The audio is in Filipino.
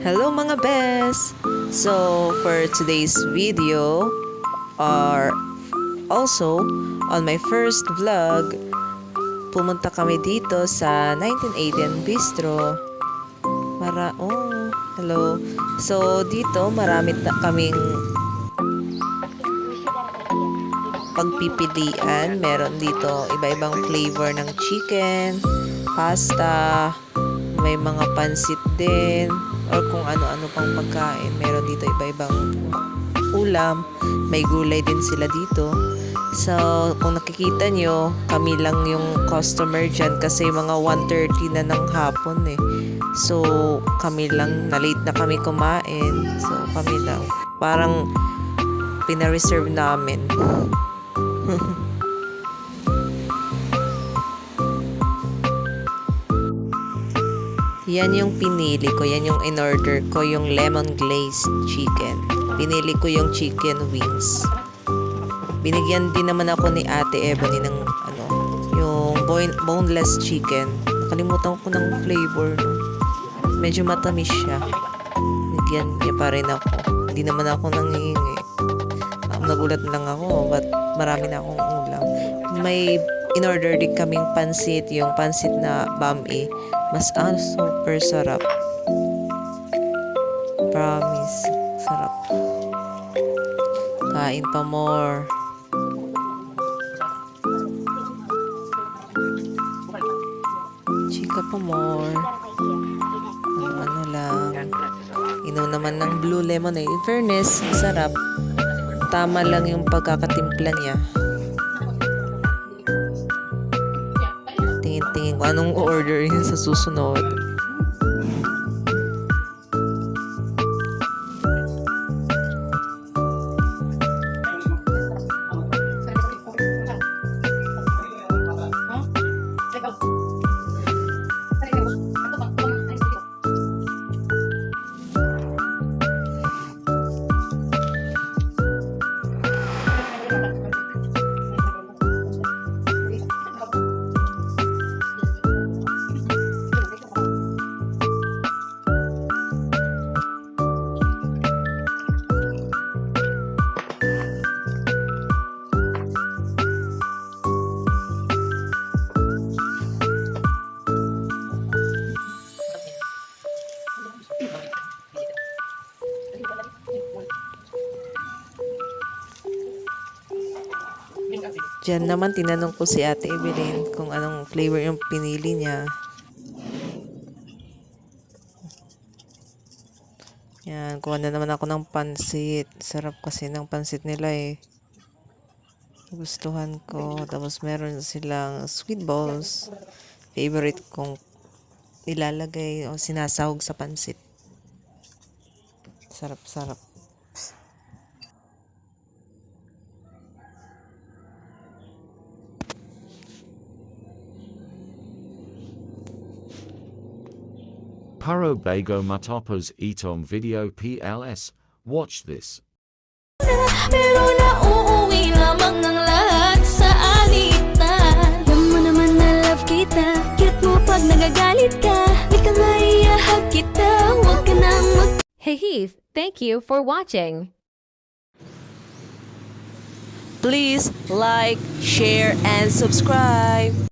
Hello mga bes! So, for today's video, or also on my first vlog, pumunta kami dito sa 1918 Bistro. Hello. So, dito marami kaming pagpipilian. Meron dito iba-ibang flavor ng chicken, pasta, may mga pansit din, or kung ano-ano pang pagkain. Meron dito iba-ibang ulam. May gulay din sila dito. So, kung nakikita nyo, kami lang yung customer dyan kasi mga 1:30 na ng hapon eh. So, kami lang, na-late na kami kumain. So, kami lang. Parang pina-reserve namin. Yan yung pinili ko. Yan yung in-order ko. Yung lemon glazed chicken. Pinili ko yung chicken wings. Binigyan din naman ako ni Ate Ebony ng yung boneless chicken. Nakalimutan ko ng flavor. Medyo matamis siya. Binigyan niya pa rin ako. Hindi naman ako nangihingi. Nagulat lang ako. But marami na akong ulam. May in-order din kaming pansit. Yung pansit na bami. Super sarap. Promise. Sarap. Kain pa more. Chika pa more. Ano lang. Inom naman ng blue lemonade. In fairness, sarap. Tama lang yung pagkakatimpla niya. Tingin ko anong order yun sa susunod. Diyan naman tinanong ko si Ate Evelyn kung anong flavor yung pinili niya. Yan, kuha na naman ako ng pansit. Sarap kasi ng pansit nila eh. Gustuhan ko. Tapos meron silang sweet balls. Favorite kong ilalagay o sinasahog sa pansit. Sarap-sarap. Puro Bago Matapos Itong Video PLS. Watch this. Pero nauuwi lamang ng lahat sa alitan. Alam mo naman na love kita. Cute mo pag nagagalit ka. Di ka maiyahag kita. Huwag ka nang Hey Heath, thank you for watching. Please like, share, and subscribe.